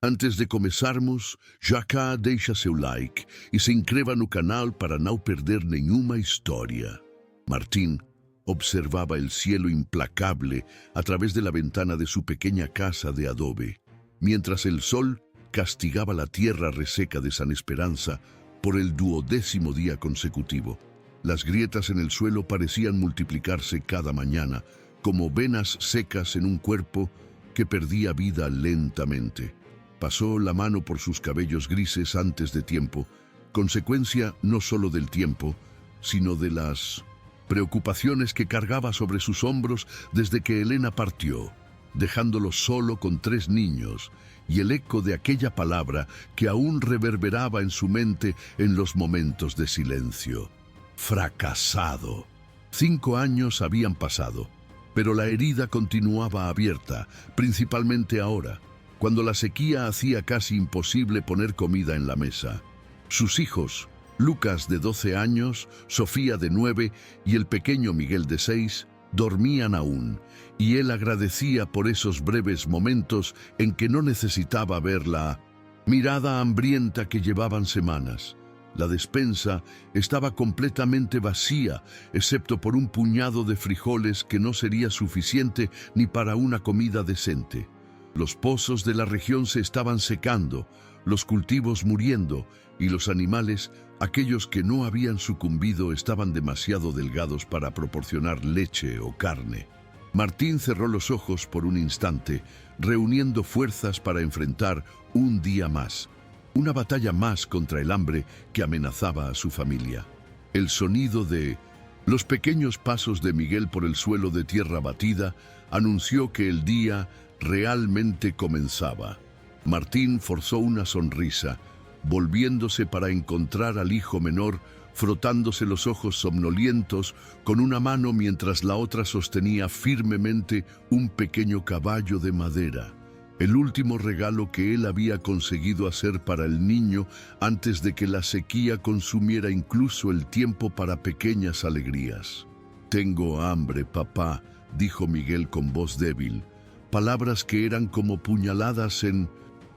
Antes de começarmos, já cá deixa seu like e se inscreva no canal para não perder nenhuma história. Martín observaba el cielo implacable a través de la ventana de su pequeña casa de adobe, mientras el sol castigaba la tierra reseca de San Esperanza por el 12º día consecutivo. Las grietas en el suelo parecían multiplicarse cada mañana, como venas secas en un cuerpo que perdía vida lentamente. Pasó la mano por sus cabellos grises antes de tiempo, consecuencia no solo del tiempo, sino de las preocupaciones que cargaba sobre sus hombros desde que Elena partió, dejándolo solo con 3 niños, y el eco de aquella palabra que aún reverberaba en su mente en los momentos de silencio. Fracasado. 5 años habían pasado, pero la herida continuaba abierta, principalmente ahora, cuando la sequía hacía casi imposible poner comida en la mesa. Sus hijos, Lucas de 12 años, Sofía de 9 y el pequeño Miguel de 6, dormían aún, y él agradecía por esos breves momentos en que no necesitaba ver la mirada hambrienta que llevaban semanas. La despensa estaba completamente vacía, excepto por un puñado de frijoles que no sería suficiente ni para una comida decente. Los pozos de la región se estaban secando, los cultivos muriendo, y los animales, aquellos que no habían sucumbido, estaban demasiado delgados para proporcionar leche o carne. Martín cerró los ojos por un instante, reuniendo fuerzas para enfrentar un día más, una batalla más contra el hambre que amenazaba a su familia. El sonido de los pequeños pasos de Miguel por el suelo de tierra batida anunció que el día realmente comenzaba. Martín forzó una sonrisa, volviéndose para encontrar al hijo menor, frotándose los ojos somnolientos con una mano mientras la otra sostenía firmemente un pequeño caballo de madera, el último regalo que él había conseguido hacer para el niño antes de que la sequía consumiera incluso el tiempo para pequeñas alegrías. «Tengo hambre, papá», dijo Miguel con voz débil, palabras que eran como puñaladas en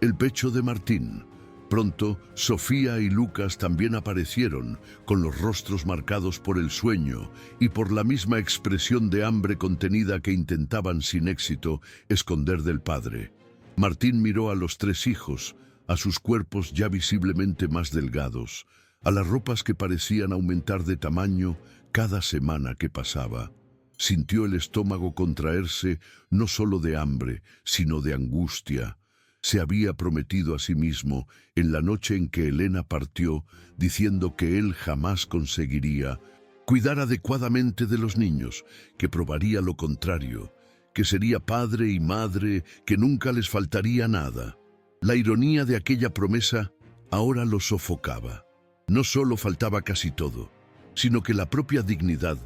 el pecho de Martín. Pronto, Sofía y Lucas también aparecieron, con los rostros marcados por el sueño y por la misma expresión de hambre contenida que intentaban sin éxito esconder del padre. Martín miró a los 3 hijos, a sus cuerpos ya visiblemente más delgados, a las ropas que parecían aumentar de tamaño cada semana que pasaba. Sintió el estómago contraerse no solo de hambre, sino de angustia. Se había prometido a sí mismo, en la noche en que Elena partió, diciendo que él jamás conseguiría cuidar adecuadamente de los niños, que probaría lo contrario, que sería padre y madre, que nunca les faltaría nada. La ironía de aquella promesa ahora lo sofocaba. No solo faltaba casi todo, sino que la propia dignidad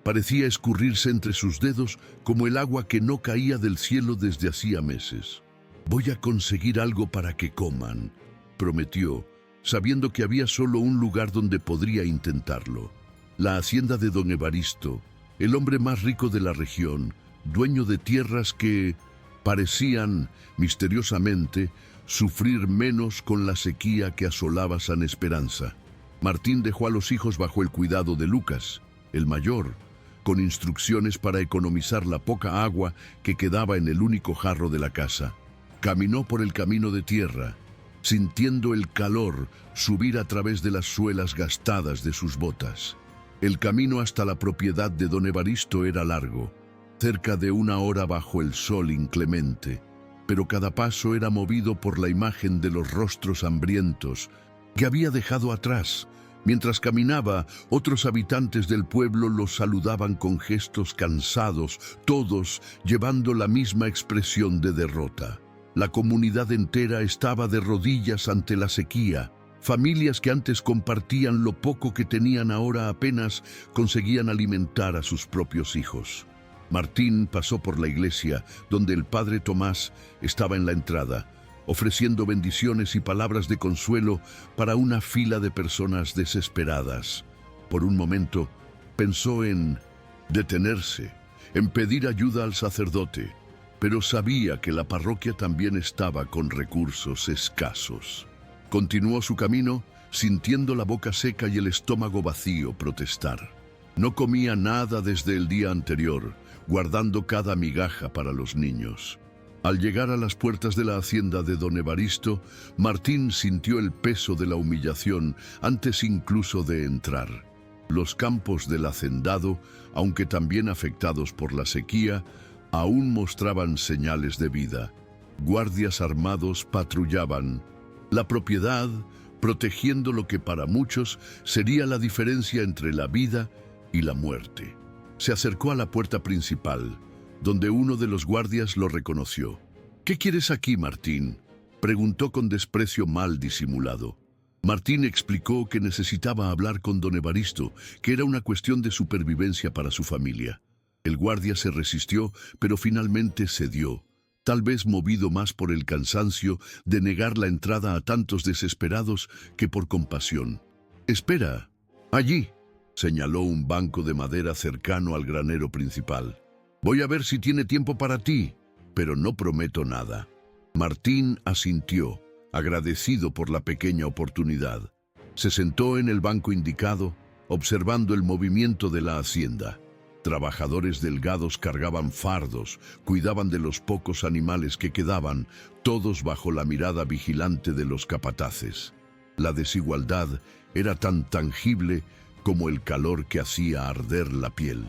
parecía escurrirse entre sus dedos como el agua que no caía del cielo desde hacía meses. «Voy a conseguir algo para que coman», prometió, sabiendo que había solo un lugar donde podría intentarlo: la hacienda de don Evaristo, el hombre más rico de la región, dueño de tierras que parecían, misteriosamente, sufrir menos con la sequía que asolaba San Esperanza. Martín dejó a los hijos bajo el cuidado de Lucas, el mayor, con instrucciones para economizar la poca agua que quedaba en el único jarro de la casa. Caminó por el camino de tierra, sintiendo el calor subir a través de las suelas gastadas de sus botas. El camino hasta la propiedad de don Evaristo era largo, cerca de 1 hora bajo el sol inclemente, pero cada paso era movido por la imagen de los rostros hambrientos que había dejado atrás. Mientras caminaba, otros habitantes del pueblo los saludaban con gestos cansados, todos llevando la misma expresión de derrota. La comunidad entera estaba de rodillas ante la sequía. Familias que antes compartían lo poco que tenían ahora apenas conseguían alimentar a sus propios hijos. Martín pasó por la iglesia, donde el padre Tomás estaba en la entrada, ofreciendo bendiciones y palabras de consuelo para una fila de personas desesperadas. Por un momento, pensó en detenerse, en pedir ayuda al sacerdote, pero sabía que la parroquia también estaba con recursos escasos. Continuó su camino, sintiendo la boca seca y el estómago vacío protestar. No comía nada desde el día anterior, guardando cada migaja para los niños. Al llegar a las puertas de la hacienda de don Evaristo, Martín sintió el peso de la humillación antes incluso de entrar. Los campos del hacendado, aunque también afectados por la sequía, aún mostraban señales de vida. Guardias armados patrullaban la propiedad, protegiendo lo que para muchos sería la diferencia entre la vida y la muerte. Se acercó a la puerta principal, donde uno de los guardias lo reconoció. «¿Qué quieres aquí, Martín?», preguntó con desprecio mal disimulado. Martín explicó que necesitaba hablar con don Evaristo, que era una cuestión de supervivencia para su familia. El guardia se resistió, pero finalmente cedió, tal vez movido más por el cansancio de negar la entrada a tantos desesperados que por compasión. «Espera, allí», señaló un banco de madera cercano al granero principal. «Voy a ver si tiene tiempo para ti, pero no prometo nada». Martín asintió, agradecido por la pequeña oportunidad. Se sentó en el banco indicado, observando el movimiento de la hacienda. Trabajadores delgados cargaban fardos, cuidaban de los pocos animales que quedaban, todos bajo la mirada vigilante de los capataces. La desigualdad era tan tangible como el calor que hacía arder la piel.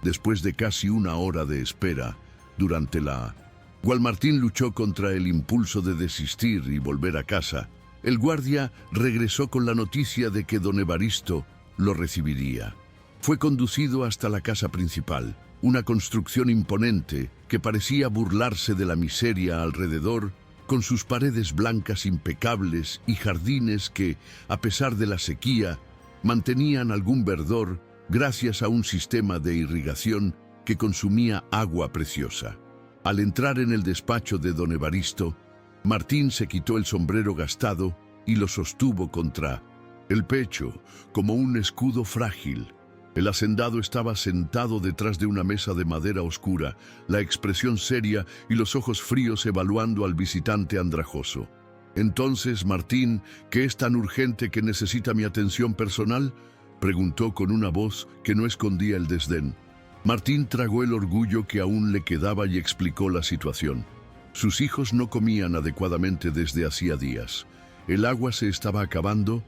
Después de casi una hora de espera, durante la cual Martín luchó contra el impulso de desistir y volver a casa, el guardia regresó con la noticia de que don Evaristo lo recibiría. Fue conducido hasta la casa principal, una construcción imponente que parecía burlarse de la miseria alrededor, con sus paredes blancas impecables y jardines que, a pesar de la sequía, mantenían algún verdor gracias a un sistema de irrigación que consumía agua preciosa. Al entrar en el despacho de don Evaristo, Martín se quitó el sombrero gastado y lo sostuvo contra el pecho, como un escudo frágil. El hacendado estaba sentado detrás de una mesa de madera oscura, la expresión seria y los ojos fríos evaluando al visitante andrajoso. «Entonces, Martín, ¿qué es tan urgente que necesita mi atención personal?», preguntó con una voz que no escondía el desdén. Martín tragó el orgullo que aún le quedaba y explicó la situación. Sus hijos no comían adecuadamente desde hacía días. El agua se estaba acabando,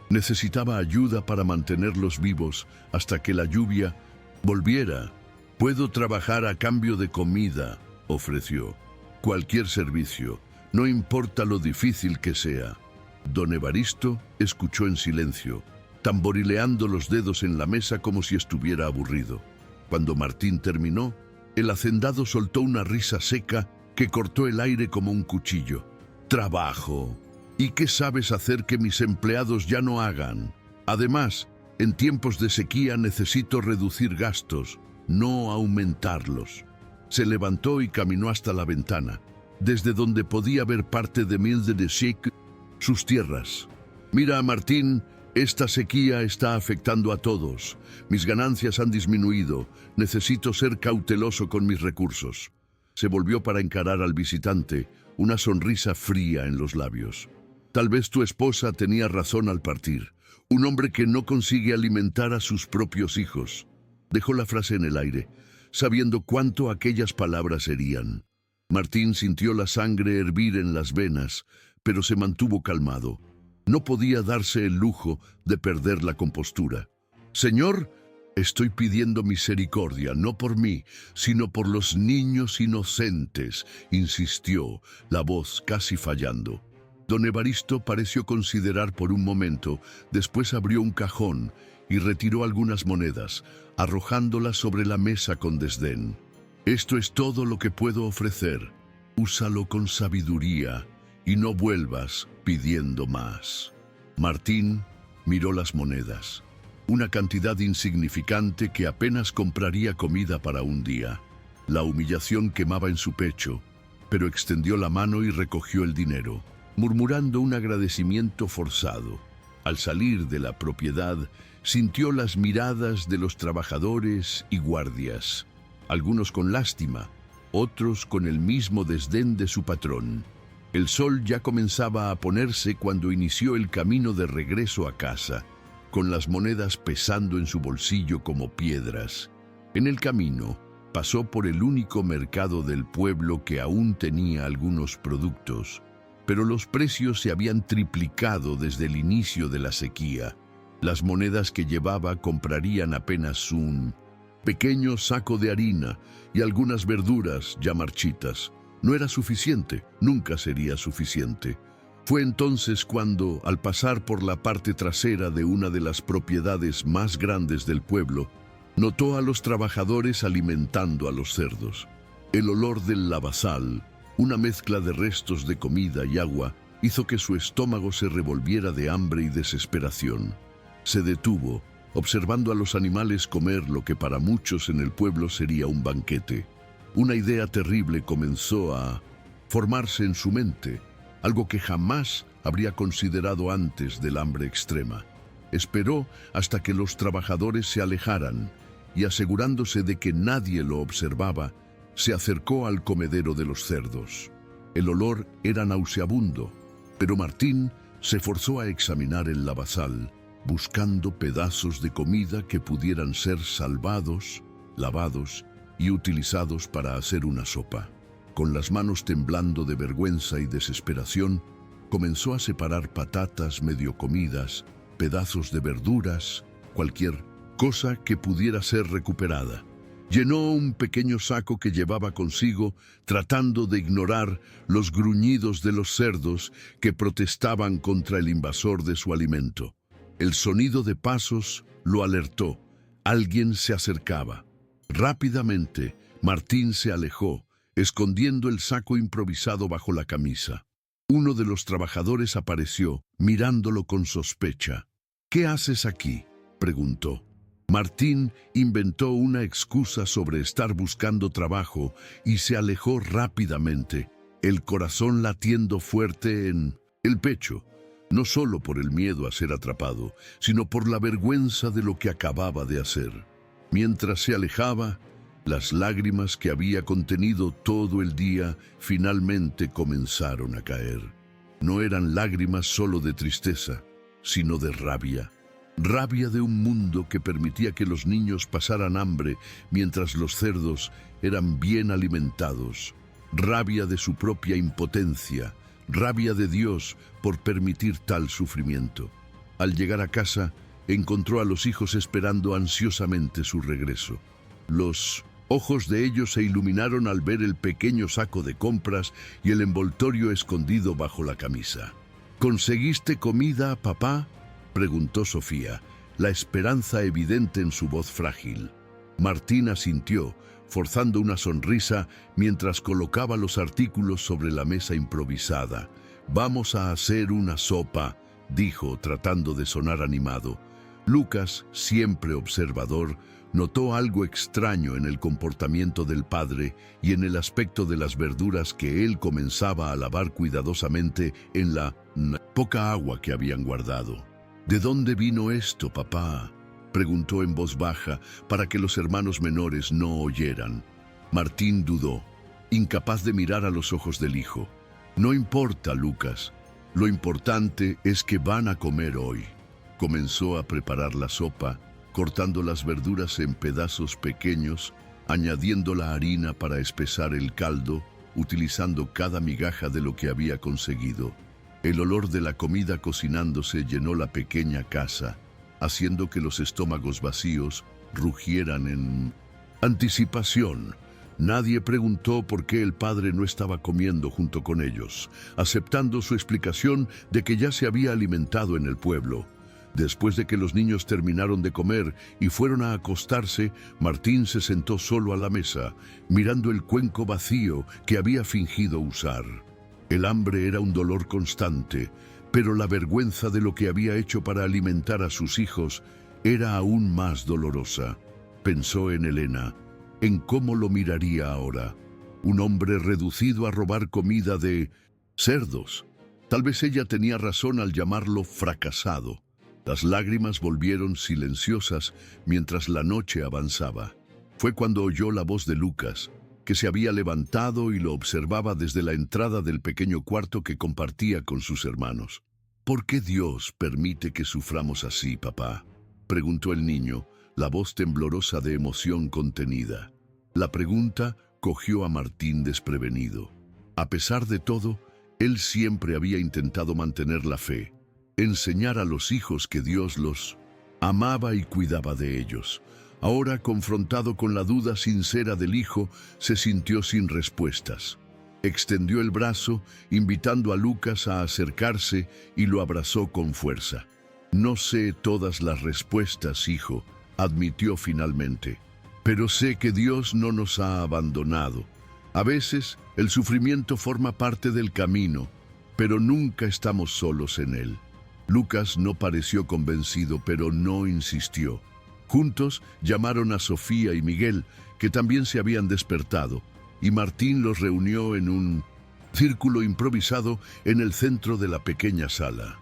necesitaba ayuda para mantenerlos vivos hasta que la lluvia volviera. «Puedo trabajar a cambio de comida», ofreció. «Cualquier servicio, no importa lo difícil que sea». Don Evaristo escuchó en silencio, tamborileando los dedos en la mesa como si estuviera aburrido. Cuando Martín terminó, el hacendado soltó una risa seca que cortó el aire como un cuchillo. «Trabajo. ¿Y qué sabes hacer que mis empleados ya no hagan? Además, en tiempos de sequía necesito reducir gastos, no aumentarlos». Se levantó y caminó hasta la ventana, desde donde podía ver parte de Milde-de-Sieck, sus tierras. «Mira, Martín, esta sequía está afectando a todos. Mis ganancias han disminuido. Necesito ser cauteloso con mis recursos». Se volvió para encarar al visitante, una sonrisa fría en los labios. «Tal vez tu esposa tenía razón al partir. Un hombre que no consigue alimentar a sus propios hijos». Dejó la frase en el aire, sabiendo cuánto aquellas palabras herían. Martín sintió la sangre hervir en las venas, pero se mantuvo calmado. No podía darse el lujo de perder la compostura. «Señor, estoy pidiendo misericordia, no por mí, sino por los niños inocentes», insistió, la voz casi fallando. Don Evaristo pareció considerar por un momento, después abrió un cajón y retiró algunas monedas, arrojándolas sobre la mesa con desdén. «Esto es todo lo que puedo ofrecer. Úsalo con sabiduría y no vuelvas pidiendo más». Martín miró las monedas, una cantidad insignificante que apenas compraría comida para un día. La humillación quemaba en su pecho, pero extendió la mano y recogió el dinero, murmurando un agradecimiento forzado. Al salir de la propiedad, sintió las miradas de los trabajadores y guardias, algunos con lástima, otros con el mismo desdén de su patrón. El sol ya comenzaba a ponerse cuando inició el camino de regreso a casa, con las monedas pesando en su bolsillo como piedras. En el camino, pasó por el único mercado del pueblo que aún tenía algunos productos, pero los precios se habían triplicado desde el inicio de la sequía. Las monedas que llevaba comprarían apenas un pequeño saco de harina y algunas verduras ya marchitas. No era suficiente, nunca sería suficiente. Fue entonces cuando, al pasar por la parte trasera de una de las propiedades más grandes del pueblo, notó a los trabajadores alimentando a los cerdos. El olor del lavazal, una mezcla de restos de comida y agua, hizo que su estómago se revolviera de hambre y desesperación. Se detuvo, observando a los animales comer lo que para muchos en el pueblo sería un banquete. Una idea terrible comenzó a formarse en su mente, algo que jamás habría considerado antes del hambre extrema. Esperó hasta que los trabajadores se alejaran y, asegurándose de que nadie lo observaba, se acercó al comedero de los cerdos. El olor era nauseabundo, pero Martín se forzó a examinar el lavazal, buscando pedazos de comida que pudieran ser salvados, lavados y utilizados para hacer una sopa. Con las manos temblando de vergüenza y desesperación, comenzó a separar patatas medio comidas, pedazos de verduras, cualquier cosa que pudiera ser recuperada. Llenó un pequeño saco que llevaba consigo, tratando de ignorar los gruñidos de los cerdos que protestaban contra el invasor de su alimento. El sonido de pasos lo alertó. Alguien se acercaba. Rápidamente, Martín se alejó, escondiendo el saco improvisado bajo la camisa. Uno de los trabajadores apareció, mirándolo con sospecha. «¿Qué haces aquí?», preguntó. Martín inventó una excusa sobre estar buscando trabajo y se alejó rápidamente, el corazón latiendo fuerte en el pecho, no solo por el miedo a ser atrapado, sino por la vergüenza de lo que acababa de hacer. Mientras se alejaba, las lágrimas que había contenido todo el día finalmente comenzaron a caer. No eran lágrimas solo de tristeza, sino de rabia. Rabia de un mundo que permitía que los niños pasaran hambre mientras los cerdos eran bien alimentados. Rabia de su propia impotencia. Rabia de Dios por permitir tal sufrimiento. Al llegar a casa, encontró a los hijos esperando ansiosamente su regreso. Los ojos de ellos se iluminaron al ver el pequeño saco de compras y el envoltorio escondido bajo la camisa. «¿Conseguiste comida, papá?», preguntó Sofía, la esperanza evidente en su voz frágil. Martín asintió, forzando una sonrisa mientras colocaba los artículos sobre la mesa improvisada. «Vamos a hacer una sopa», dijo, tratando de sonar animado. Lucas, siempre observador, notó algo extraño en el comportamiento del padre y en el aspecto de las verduras que él comenzaba a lavar cuidadosamente en la poca agua que habían guardado. «¿De dónde vino esto, papá?», preguntó en voz baja para que los hermanos menores no oyeran. Martín dudó, incapaz de mirar a los ojos del hijo. «No importa, Lucas. Lo importante es que van a comer hoy». Comenzó a preparar la sopa, cortando las verduras en pedazos pequeños, añadiendo la harina para espesar el caldo, utilizando cada migaja de lo que había conseguido. El olor de la comida cocinándose llenó la pequeña casa, haciendo que los estómagos vacíos rugieran en anticipación. Nadie preguntó por qué el padre no estaba comiendo junto con ellos, aceptando su explicación de que ya se había alimentado en el pueblo. Después de que los niños terminaron de comer y fueron a acostarse, Martín se sentó solo a la mesa, mirando el cuenco vacío que había fingido usar. El hambre era un dolor constante, pero la vergüenza de lo que había hecho para alimentar a sus hijos era aún más dolorosa. Pensó en Elena, en cómo lo miraría ahora. Un hombre reducido a robar comida de cerdos. Tal vez ella tenía razón al llamarlo fracasado. Las lágrimas volvieron silenciosas mientras la noche avanzaba. Fue cuando oyó la voz de Lucas. que se había levantado y lo observaba desde la entrada del pequeño cuarto que compartía con sus hermanos. ¿Por qué Dios permite que suframos así, papá?, preguntó el niño, la voz temblorosa de emoción contenida. La pregunta cogió a Martín desprevenido. A pesar de todo, él siempre había intentado mantener la fe, enseñar a los hijos que Dios los amaba y cuidaba de ellos. Ahora, confrontado con la duda sincera del hijo, se sintió sin respuestas. Extendió el brazo, invitando a Lucas a acercarse, y lo abrazó con fuerza. «No sé todas las respuestas, hijo», admitió finalmente, «pero sé que Dios no nos ha abandonado. A veces, el sufrimiento forma parte del camino, pero nunca estamos solos en él». Lucas no pareció convencido, pero no insistió. Juntos llamaron a Sofía y Miguel, que también se habían despertado, y Martín los reunió en un círculo improvisado en el centro de la pequeña sala.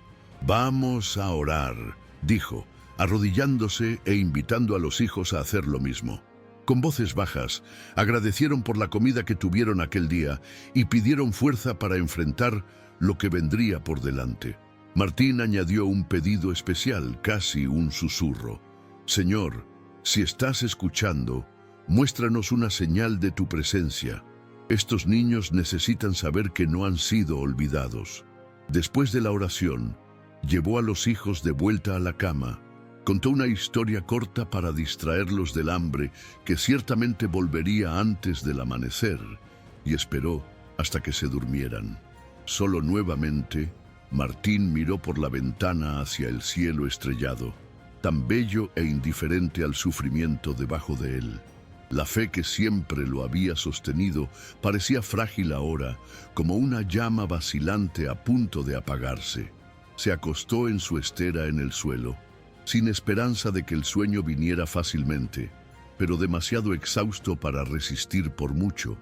«Vamos a orar», dijo, arrodillándose e invitando a los hijos a hacer lo mismo. Con voces bajas, agradecieron por la comida que tuvieron aquel día y pidieron fuerza para enfrentar lo que vendría por delante. Martín añadió un pedido especial, casi un susurro. «Señor, si estás escuchando, muéstranos una señal de tu presencia. Estos niños necesitan saber que no han sido olvidados». Después de la oración, llevó a los hijos de vuelta a la cama, contó una historia corta para distraerlos del hambre que ciertamente volvería antes del amanecer, y esperó hasta que se durmieran. Solo nuevamente, Martín miró por la ventana hacia el cielo estrellado, tan bello e indiferente al sufrimiento debajo de él. La fe que siempre lo había sostenido parecía frágil ahora, como una llama vacilante a punto de apagarse. Se acostó en su estera en el suelo, sin esperanza de que el sueño viniera fácilmente, pero demasiado exhausto para resistir por mucho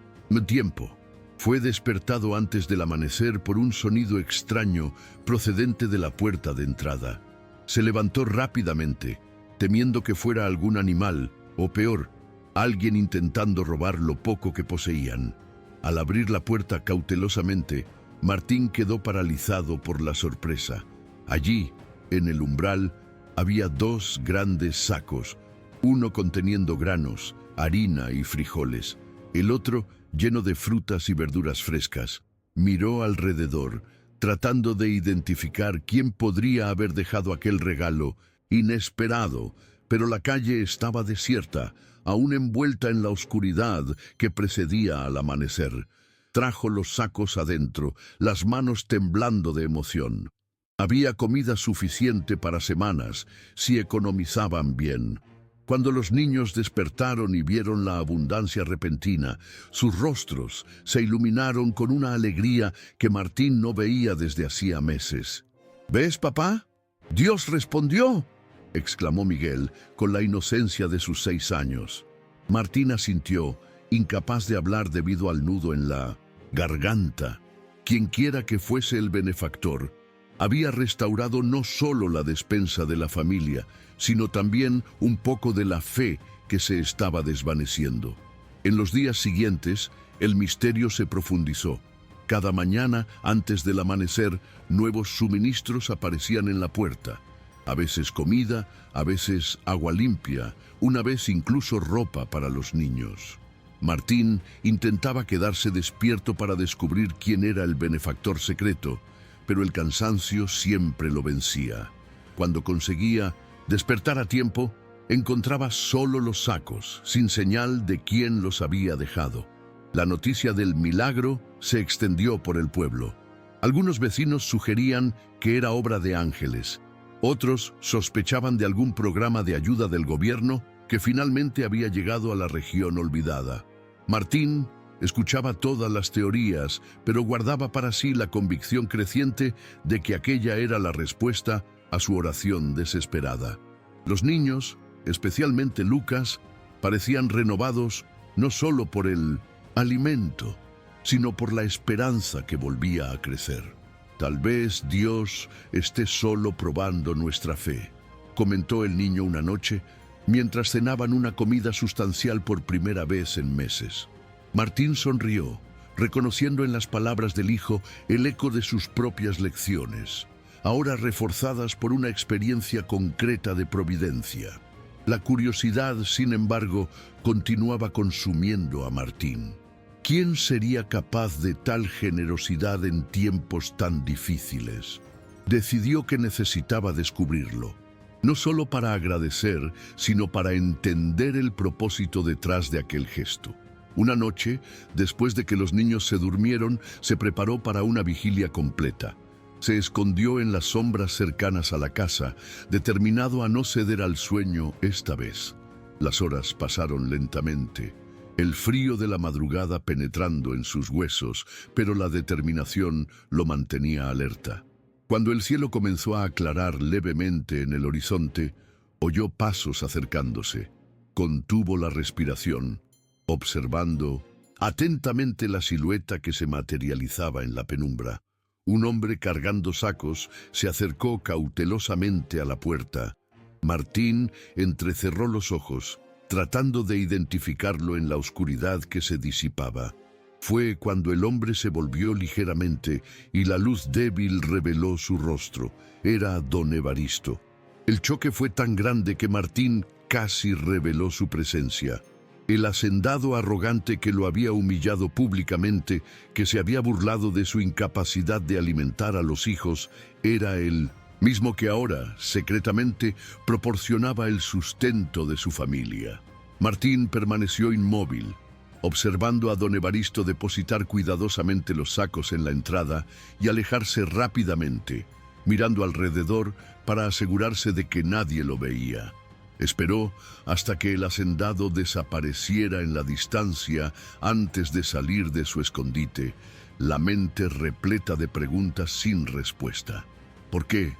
tiempo. Fue despertado antes del amanecer por un sonido extraño procedente de la puerta de entrada. Se levantó rápidamente, temiendo que fuera algún animal, o peor, alguien intentando robar lo poco que poseían. Al abrir la puerta cautelosamente, Martín quedó paralizado por la sorpresa. Allí, en el umbral, había dos grandes sacos, uno conteniendo granos, harina y frijoles, el otro lleno de frutas y verduras frescas. Miró alrededor, tratando de identificar quién podría haber dejado aquel regalo inesperado, pero la calle estaba desierta, aún envuelta en la oscuridad que precedía al amanecer. Trajo los sacos adentro, las manos temblando de emoción. Había comida suficiente para semanas, si economizaban bien. Cuando los niños despertaron y vieron la abundancia repentina, sus rostros se iluminaron con una alegría que Martín no veía desde hacía meses. «¿Ves, papá? ¡Dios respondió!», exclamó Miguel con la inocencia de sus 6 años. Martín asintió, incapaz de hablar debido al nudo en la garganta. Quienquiera que fuese el benefactor, había restaurado no solo la despensa de la familia, sino también un poco de la fe que se estaba desvaneciendo. En los días siguientes, el misterio se profundizó. Cada mañana, antes del amanecer, nuevos suministros aparecían en la puerta. A veces comida, a veces agua limpia, una vez incluso ropa para los niños. Martín intentaba quedarse despierto para descubrir quién era el benefactor secreto, pero el cansancio siempre lo vencía. Cuando conseguía despertar a tiempo, encontraba solo los sacos, sin señal de quién los había dejado. La noticia del milagro se extendió por el pueblo. Algunos vecinos sugerían que era obra de ángeles. Otros sospechaban de algún programa de ayuda del gobierno que finalmente había llegado a la región olvidada. Martín escuchaba todas las teorías, pero guardaba para sí la convicción creciente de que aquella era la respuesta a su oración desesperada. Los niños, especialmente Lucas, parecían renovados no solo por el alimento, sino por la esperanza que volvía a crecer. «Tal vez Dios esté solo probando nuestra fe», comentó el niño una noche, mientras cenaban una comida sustancial por primera vez en meses. Martín sonrió, reconociendo en las palabras del hijo el eco de sus propias lecciones, ahora reforzadas por una experiencia concreta de providencia. La curiosidad, sin embargo, continuaba consumiendo a Martín. ¿Quién sería capaz de tal generosidad en tiempos tan difíciles? Decidió que necesitaba descubrirlo, no solo para agradecer, sino para entender el propósito detrás de aquel gesto. Una noche, después de que los niños se durmieron, se preparó para una vigilia completa. Se escondió en las sombras cercanas a la casa, determinado a no ceder al sueño esta vez. Las horas pasaron lentamente, el frío de la madrugada penetrando en sus huesos, pero la determinación lo mantenía alerta. Cuando el cielo comenzó a aclarar levemente en el horizonte, oyó pasos acercándose. Contuvo la respiración, observando atentamente la silueta que se materializaba en la penumbra. Un hombre cargando sacos se acercó cautelosamente a la puerta. Martín entrecerró los ojos, tratando de identificarlo en la oscuridad que se disipaba. Fue cuando el hombre se volvió ligeramente y la luz débil reveló su rostro. Era don Evaristo. El choque fue tan grande que Martín casi reveló su presencia. El hacendado arrogante que lo había humillado públicamente, que se había burlado de su incapacidad de alimentar a los hijos, era el mismo que ahora, secretamente, proporcionaba el sustento de su familia. Martín permaneció inmóvil, observando a don Evaristo depositar cuidadosamente los sacos en la entrada y alejarse rápidamente, mirando alrededor para asegurarse de que nadie lo veía. Esperó hasta que el hacendado desapareciera en la distancia antes de salir de su escondite, la mente repleta de preguntas sin respuesta. ¿Por qué?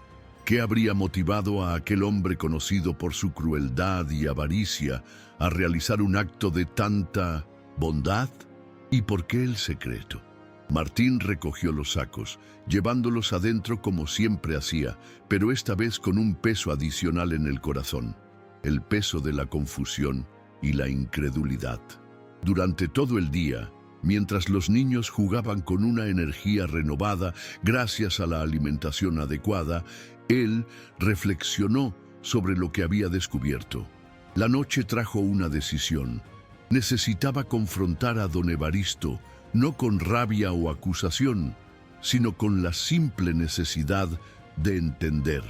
¿Qué habría motivado a aquel hombre conocido por su crueldad y avaricia a realizar un acto de tanta bondad? ¿Y por qué el secreto? Martín recogió los sacos, llevándolos adentro como siempre hacía, pero esta vez con un peso adicional en el corazón. El peso de la confusión y la incredulidad. Durante todo el día, mientras los niños jugaban con una energía renovada gracias a la alimentación adecuada, él reflexionó sobre lo que había descubierto. La noche trajo una decisión. Necesitaba confrontar a don Evaristo, no con rabia o acusación, sino con la simple necesidad de entender.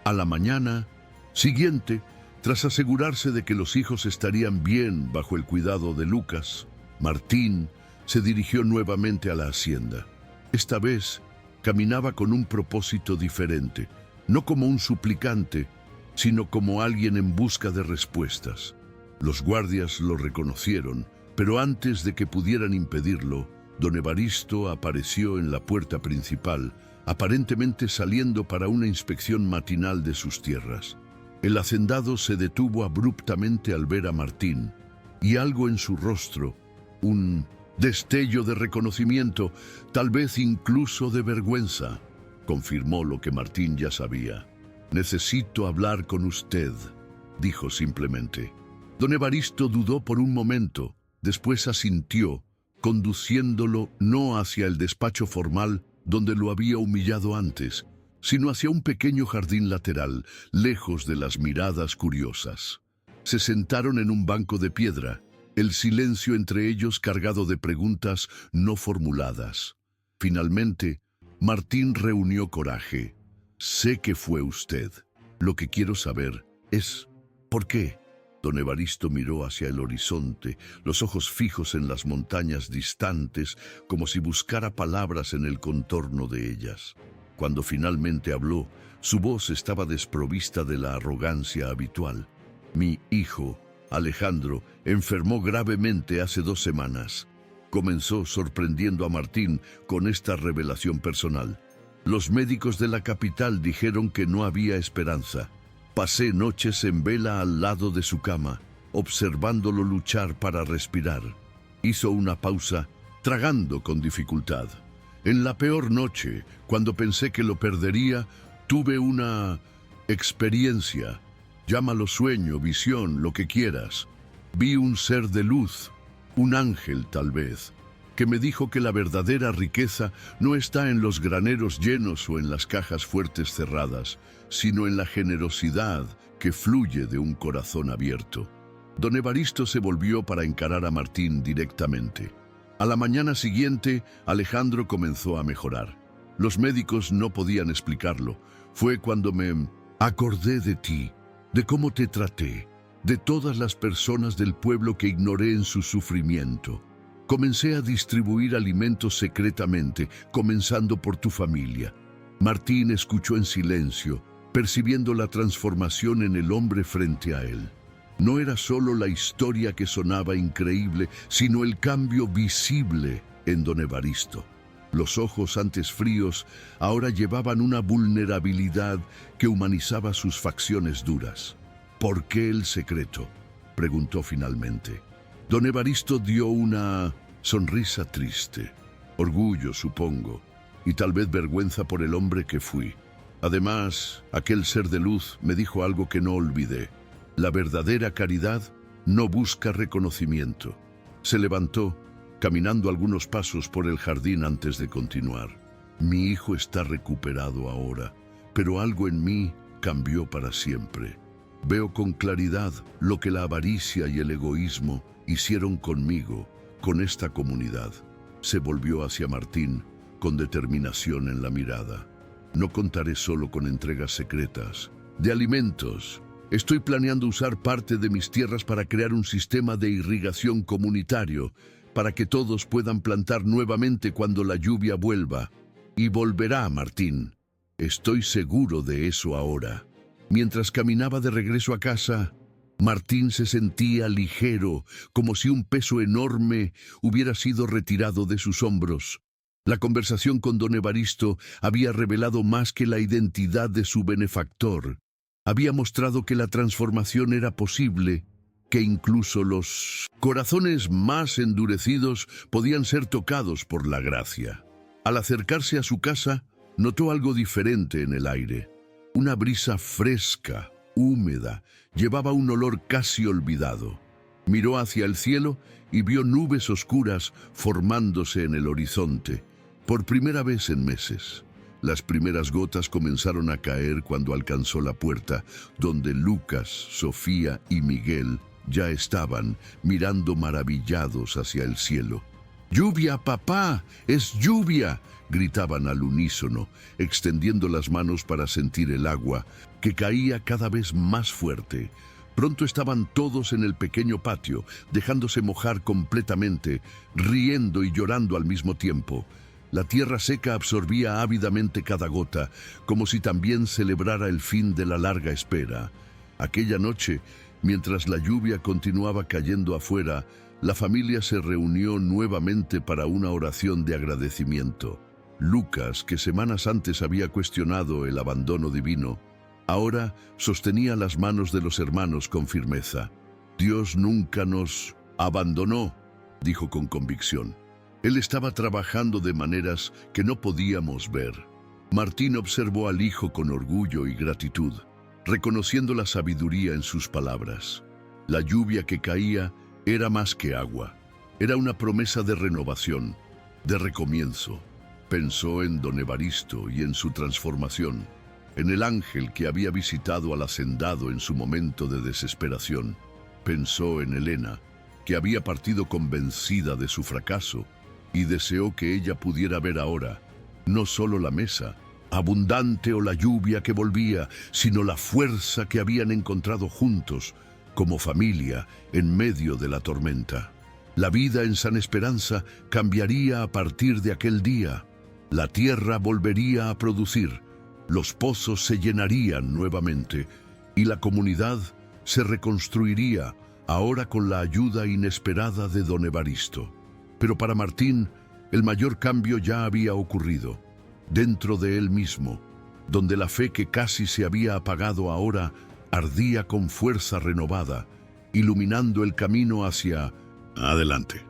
A la mañana siguiente, tras asegurarse de que los hijos estarían bien bajo el cuidado de Lucas, Martín se dirigió nuevamente a la hacienda. Esta vez caminaba con un propósito diferente, no como un suplicante, sino como alguien en busca de respuestas. Los guardias lo reconocieron, pero antes de que pudieran impedirlo, don Evaristo apareció en la puerta principal, aparentemente saliendo para una inspección matinal de sus tierras. El hacendado se detuvo abruptamente al ver a Martín, y algo en su rostro, un destello de reconocimiento, tal vez incluso de vergüenza, confirmó lo que Martín ya sabía. «Necesito hablar con usted», dijo simplemente. Don Evaristo dudó por un momento, después asintió, conduciéndolo no hacia el despacho formal donde lo había humillado antes, sino hacia un pequeño jardín lateral, lejos de las miradas curiosas. Se sentaron en un banco de piedra, el silencio entre ellos cargado de preguntas no formuladas. Finalmente, Martín reunió coraje. «Sé que fue usted. Lo que quiero saber es, ¿por qué?». Don Evaristo miró hacia el horizonte, los ojos fijos en las montañas distantes, como si buscara palabras en el contorno de ellas. Cuando finalmente habló, su voz estaba desprovista de la arrogancia habitual. «Mi hijo, Alejandro, enfermó gravemente hace 2 semanas». Comenzó sorprendiendo a Martín con esta revelación personal. «Los médicos de la capital dijeron que no había esperanza. Pasé noches en vela al lado de su cama, observándolo luchar para respirar». Hizo una pausa, tragando con dificultad. «En la peor noche, cuando pensé que lo perdería, tuve una experiencia. Llámalo sueño, visión, lo que quieras. Vi un ser de luz. Un ángel, tal vez, que me dijo que la verdadera riqueza no está en los graneros llenos o en las cajas fuertes cerradas, sino en la generosidad que fluye de un corazón abierto. Don Evaristo se volvió para encarar a Martín directamente. A la mañana siguiente, Alejandro comenzó a mejorar. Los médicos no podían explicarlo. Fue cuando me acordé de ti, de cómo te traté, de todas las personas del pueblo que ignoré en su sufrimiento. Comencé a distribuir alimentos secretamente, comenzando por tu familia. Martín escuchó en silencio, percibiendo la transformación en el hombre frente a él. No era solo la historia que sonaba increíble, sino el cambio visible en don Evaristo. Los ojos antes fríos ahora llevaban una vulnerabilidad que humanizaba sus facciones duras. ¿Por qué el secreto?, preguntó finalmente. Don Evaristo dio una sonrisa triste. Orgullo, supongo, y tal vez vergüenza por el hombre que fui. Además, aquel ser de luz me dijo algo que no olvidé. La verdadera caridad no busca reconocimiento. Se levantó, caminando algunos pasos por el jardín antes de continuar. Mi hijo está recuperado ahora, pero algo en mí cambió para siempre. Veo con claridad lo que la avaricia y el egoísmo hicieron conmigo, con esta comunidad. Se volvió hacia Martín con determinación en la mirada. No contaré solo con entregas secretas de alimentos. Estoy planeando usar parte de mis tierras para crear un sistema de irrigación comunitario para que todos puedan plantar nuevamente cuando la lluvia vuelva. Y volverá, Martín. Estoy seguro de eso ahora. Mientras caminaba de regreso a casa, Martín se sentía ligero, como si un peso enorme hubiera sido retirado de sus hombros. La conversación con don Evaristo había revelado más que la identidad de su benefactor. Había mostrado que la transformación era posible, que incluso los corazones más endurecidos podían ser tocados por la gracia. Al acercarse a su casa, notó algo diferente en el aire. Una brisa fresca, húmeda, llevaba un olor casi olvidado. Miró hacia el cielo y vio nubes oscuras formándose en el horizonte, por primera vez en meses. Las primeras gotas comenzaron a caer cuando alcanzó la puerta, donde Lucas, Sofía y Miguel ya estaban mirando maravillados hacia el cielo. «¡Lluvia, papá! ¡Es lluvia!», gritaban al unísono, extendiendo las manos para sentir el agua, que caía cada vez más fuerte. Pronto estaban todos en el pequeño patio, dejándose mojar completamente, riendo y llorando al mismo tiempo. La tierra seca absorbía ávidamente cada gota, como si también celebrara el fin de la larga espera. Aquella noche, mientras la lluvia continuaba cayendo afuera, la familia se reunió nuevamente para una oración de agradecimiento. Lucas, que semanas antes había cuestionado el abandono divino, ahora sostenía las manos de los hermanos con firmeza. «Dios nunca nos abandonó», dijo con convicción. Él estaba trabajando de maneras que no podíamos ver. Martín observó al hijo con orgullo y gratitud, reconociendo la sabiduría en sus palabras. La lluvia que caía era más que agua. Era una promesa de renovación, de recomienzo. Pensó en don Evaristo y en su transformación, en el ángel que había visitado al hacendado en su momento de desesperación. Pensó en Elena, que había partido convencida de su fracaso, y deseó que ella pudiera ver ahora, no solo la mesa, abundante o la lluvia que volvía, sino la fuerza que habían encontrado juntos, como familia, en medio de la tormenta. La vida en San Esperanza cambiaría a partir de aquel día. La tierra volvería a producir, los pozos se llenarían nuevamente, y la comunidad se reconstruiría, ahora con la ayuda inesperada de don Evaristo. Pero para Martín, el mayor cambio ya había ocurrido. Dentro de él mismo, donde la fe que casi se había apagado ahora ardía con fuerza renovada, iluminando el camino hacia adelante.